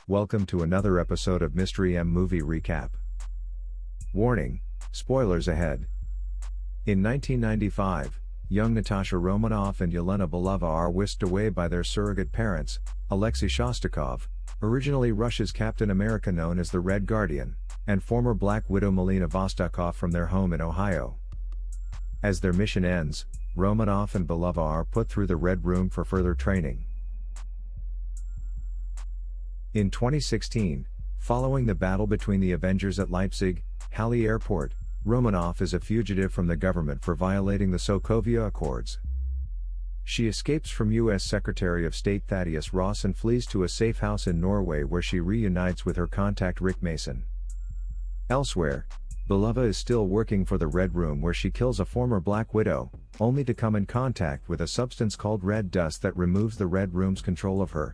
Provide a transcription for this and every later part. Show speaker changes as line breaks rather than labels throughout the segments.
Welcome to another episode of Mystery M Movie Recap. Warning, spoilers ahead. In 1995, young Natasha Romanoff and Yelena Belova are whisked away by their surrogate parents, Alexei Shostakov, originally Russia's Captain America known as the Red Guardian, and former Black Widow Melina Vostokov from their home in Ohio. As their mission ends, Romanoff and Belova are put through the Red Room for further training. In 2016, following the battle between the Avengers at Leipzig, Halle Airport, Romanoff is a fugitive from the government for violating the Sokovia Accords. She escapes from U.S. Secretary of State Thaddeus Ross and flees to a safe house in Norway where she reunites with her contact Rick Mason. Elsewhere, Belova is still working for the Red Room where she kills a former Black Widow, only to come in contact with a substance called red dust that removes the Red Room's control of her.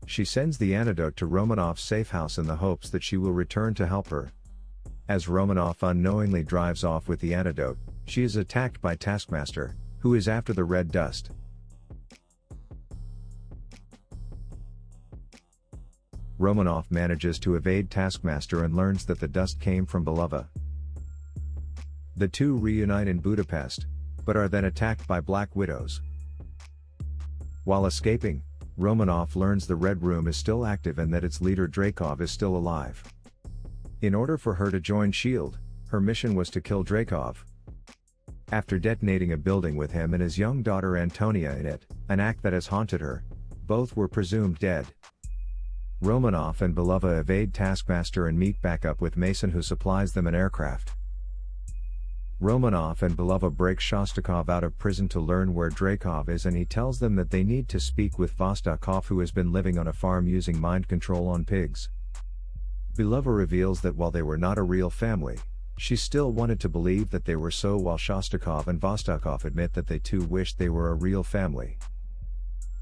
She sends the antidote to Romanoff's safe house in the hopes that she will return to help her. As Romanoff unknowingly drives off with the antidote, she is attacked by Taskmaster, who is after the red dust. Romanoff manages to evade Taskmaster and learns that the dust came from Belova. The two reunite in Budapest, but are then attacked by Black Widows. While escaping, Romanoff learns the Red Room is still active and that its leader Dreykov is still alive. In order for her to join S.H.I.E.L.D., her mission was to kill Dreykov. After detonating a building with him and his young daughter Antonia in it, an act that has haunted her, both were presumed dead. Romanoff and Belova evade Taskmaster and meet back up with Mason, who supplies them an aircraft. Romanoff and Belova break Shostakov out of prison to learn where Dreykov is, and he tells them that they need to speak with Vostokov, who has been living on a farm using mind control on pigs. Belova reveals that while they were not a real family, she still wanted to believe that they were, so while Shostakov and Vostokov admit that they too wished they were a real family.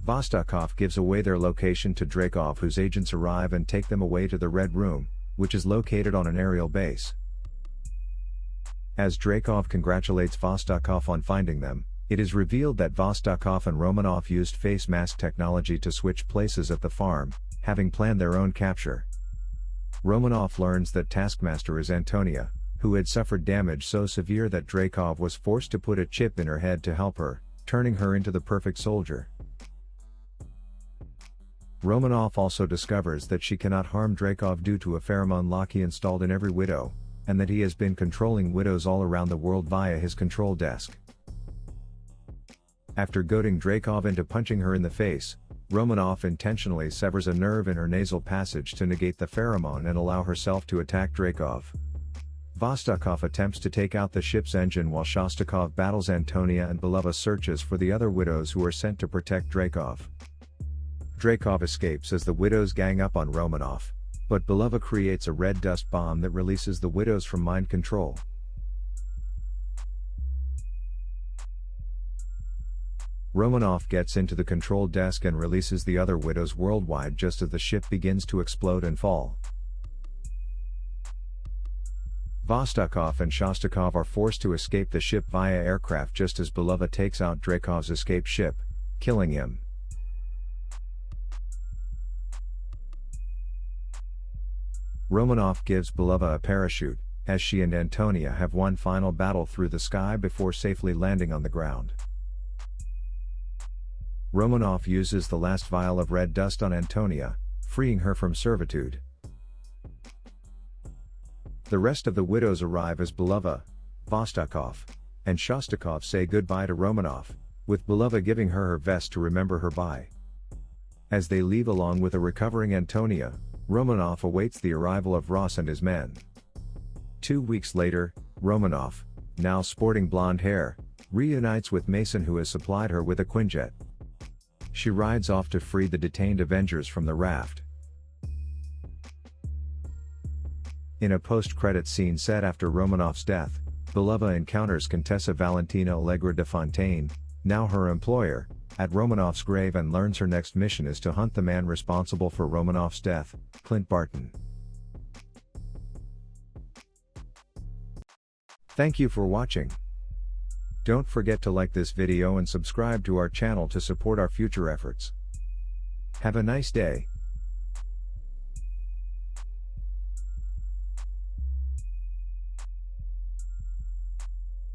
Vostokov gives away their location to Dreykov, whose agents arrive and take them away to the Red Room, which is located on an aerial base. As Dreykov congratulates Vostokov on finding them, it is revealed that Vostokov and Romanoff used face mask technology to switch places at the farm, having planned their own capture. Romanoff learns that Taskmaster is Antonia, who had suffered damage so severe that Dreykov was forced to put a chip in her head to help her, turning her into the perfect soldier. Romanoff also discovers that she cannot harm Dreykov due to a pheromone lock he installed in every widow, and that he has been controlling widows all around the world via his control desk. After goading Dreykov into punching her in the face, Romanoff intentionally severs a nerve in her nasal passage to negate the pheromone and allow herself to attack Dreykov. Vostokov attempts to take out the ship's engine while Shostakov battles Antonia, and Belova searches for the other widows who are sent to protect Dreykov. Dreykov escapes as the widows gang up on Romanoff, but Belova creates a red dust bomb that releases the widows from mind control. Romanoff gets into the control desk and releases the other widows worldwide just as the ship begins to explode and fall. Vostokov and Shostakov are forced to escape the ship via aircraft just as Belova takes out Dreykov's escape ship, killing him. Romanoff gives Belova a parachute, as she and Antonia have one final battle through the sky before safely landing on the ground. Romanoff uses the last vial of red dust on Antonia, freeing her from servitude. The rest of the widows arrive as Belova, Vostokov, and Shostakov say goodbye to Romanoff, with Belova giving her her vest to remember her by. As they leave along with a recovering Antonia, Romanoff awaits the arrival of Ross and his men. 2 weeks later, Romanoff, now sporting blonde hair, reunites with Mason, who has supplied her with a Quinjet. She rides off to free the detained Avengers from the raft. In a post-credits scene set after Romanoff's death, Belova encounters Contessa Valentina Allegra de Fontaine, now her employer, at Romanoff's grave and learns her next mission is to hunt the man responsible for Romanoff's death, Clint Barton. Thank you for watching. Don't forget to like this video and subscribe to our channel to support our future efforts. Have a nice day.